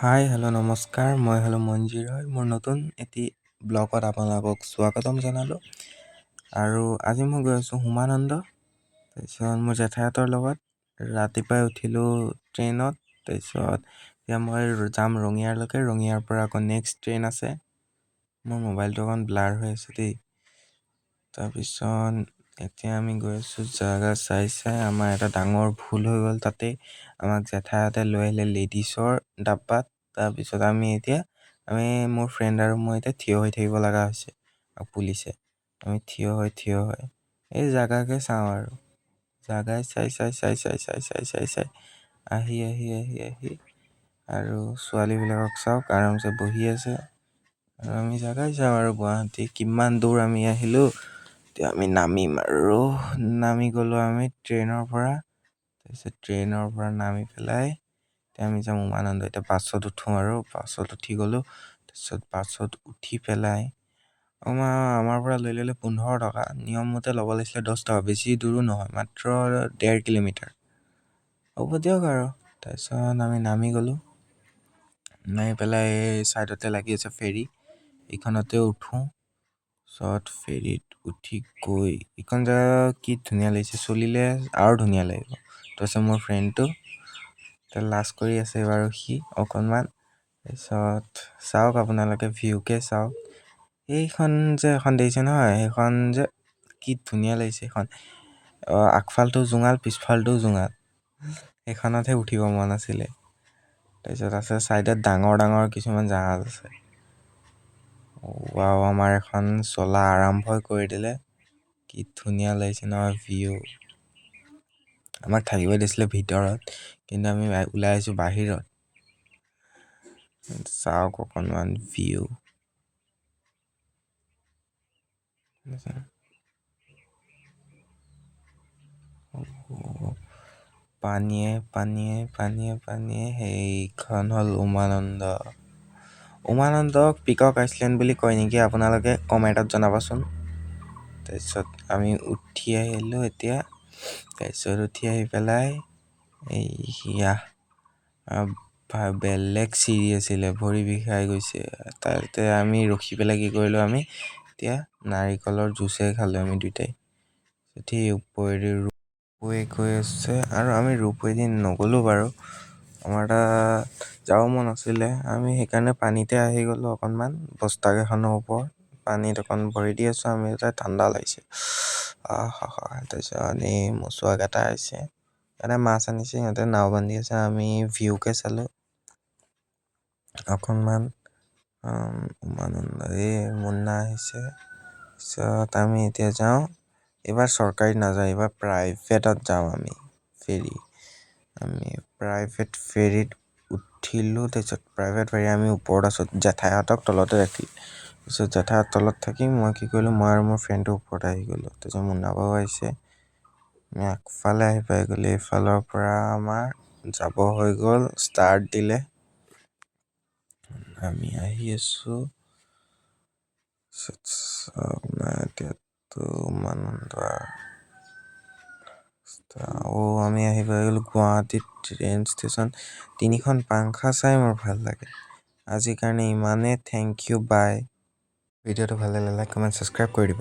Hi hello' নমস্কাৰ, মই মঞ্জিৰ হয়। মোৰ নতুন এটি ব্লগত আপোনালোকক স্বাগতম জনালোঁ। আৰু আজি মই গৈ আছোঁ উমানন্দ। তাৰপিছত মোৰ জেঠাইহঁতৰ লগত ৰাতিপুৱাই উঠিলোঁ ট্ৰেইনত। তাৰপিছত এতিয়া মই যাম ৰঙিয়ালৈকে। ৰঙিয়াৰ পৰা আকৌ নেক্সট ট্ৰেইন আছে। মোৰ মোবাইলটো অকণ ব্লাৰ হৈ আছে দেই। তাৰপিছত এতিয়া আমি গৈ আছোঁ জাগা চাই আমাৰ এটা ডাঙৰ ভুল হৈ গ'ল তাতে। আমাক জেঠাইহঁতে লৈ আহিলে লেডিছৰ ডাব্বাত। তাৰপিছত আমি মোৰ ফ্ৰেণ্ড আৰু মই এতিয়া থিয় হৈ থাকিব লগা হৈছে। আৰু পুলিচে আমি থিয় হৈ এই জাগাকে চাওঁ আৰু জাগাই চাই আহি আৰু ছোৱালীবিলাকক চাওক আৰামছে বহি আছে। আৰু আমি জাগাই চাওঁ আৰু গুৱাহাটী কিমান দূৰ আমি আহিলোঁ। এতিয়া আমি নামিম আৰু নামি গ'লোঁ আমি ট্ৰেইনৰ পৰা। তাৰপিছত ট্ৰেইনৰ পৰা নামি পেলাই এতিয়া আমি যাম উমানন্দ। এতিয়া বাছত উঠোঁ আৰু বাছত উঠি গ'লোঁ। তাৰপিছত বাছত উঠি পেলাই আমাৰ পৰা লৈ ল'লে 15 টকা। নিয়মমতে ল'ব লাগিছিলে 10 টকা। বেছি দূৰো নহয়, মাত্ৰ 1.5 কিলোমিটাৰ। হ'ব দিয়ক আৰু। তাৰপিছত আমি নামি গ'লোঁ। নামি পেলাই এই ছাইডতে লাগি আছে ফেৰী, এইখনতে উঠোঁ। তাৰপিছত ফেৰীত উঠি গৈ এইখন জেগা কি ধুনীয়া লাগিছে, চলিলে আৰু ধুনীয়া লাগিব। তাৰপিছত মোৰ ফ্ৰেণ্ডটো লাজ কৰি আছে বাৰু সি অকণমান। তাৰপিছত চাওক আপোনালোকে ভিউকে চাওক। এইখন যে এখন দেখিছে নহয়, সেইখন যে কি ধুনীয়া লাগিছে সেইখন। আগফালটো জোঙাল, পিছফালটোও জোঙাল। সেইখনতহে উঠিব মন আছিলে। তাৰপিছত আছে ছাইডত ডাঙৰ কিছুমান জাহাজ আছে। ৱাও, আমাৰ এখন চলা আৰম্ভই কৰি দিলে। কি ধুনীয়া লাগিছে নহয় ভিউ। আমাক থাকিব দিছিলে ভিতৰত, কিন্তু আমি ওলাই আহিছোঁ বাহিৰত। চাওক অকণমান ভিউ। পানীয়ে সেইখন হ'ল উমানন্দ। উমানন্দক পিকক আইচলেণ্ড বুলি কয় নেকি, আপোনালোকে কমেণ্টত জনাবচোন। তাৰপিছত আমি উঠি আহিলোঁ এতিয়া। তাৰপিছত উঠি আহি পেলাই বেলেগ চিৰি আছিলে, ভৰি বিষাই গৈছে। তাতে আমি ৰখি পেলাই কি কৰিলোঁ, আমি এতিয়া নাৰিকলৰ জুচে খালোঁ আমি দুটাই। উঠি ওপৰেদি গৈ আছে আৰু আমি ৰোপৱেদি নগ'লোঁ বাৰু। আমাৰ তাত যাব মন আছিলে, আমি সেইকাৰণে পানীতে আহি গ'লোঁ অকণমান বস্তাকেইখনৰ ওপৰত। পানীত অকণ ভৰি দি আছোঁ আমি, তাত ঠাণ্ডা লাগিছে। তাৰপিছত এই মচুৱাকেইটা আহিছে, ইয়াতে মাছ আনিছে, সিহঁতে নাও বান্ধি আছে। আমি ভিউকে চালোঁ অকণমান। উমানন্দ এই মুন্না আহিছে। তাৰপিছত আমি এতিয়া যাওঁ, এইবাৰ চৰকাৰীত নাযাওঁ, এইবাৰ প্ৰাইভেটত যাওঁ আমি ফেৰী। আমি প্ৰাইভেট ফেৰীত উঠিলোঁ। তাৰপিছত প্ৰাইভেট ফেৰী আমি ওপৰত আছোঁ, জেঠাইহঁতক তলতে ৰাখিলোঁ। তাৰপিছত জেঠাইহঁত তলত থাকি মই কি কৰিলোঁ, মই আৰু মোৰ ফ্ৰেণ্ডটো ওপৰত আহি গ'লোঁ। তাৰপিছত মুন্না বাও আহিছে, আমি আগফালে আহি পাই গ'লোঁ। এইফালৰ পৰা আমাৰ যাব হৈ গ'ল, ষ্টাৰ্ট দিলে। আমি আহি আছোঁ। এতিয়াতো উমানন্দ আমি আহি পাই গ'লোঁ গুৱাহাটীত ট্ৰেইন ষ্টেচন। 3খন পাংখা চাই মোৰ ভাল লাগে। আজিৰ কাৰণে ইমানেই, থেংক ইউ, বাই। ভিডিঅ'টো ভাল লাগিলে লাইক, কমেণ্ট, ছাবস্ক্ৰাইব কৰি দিব।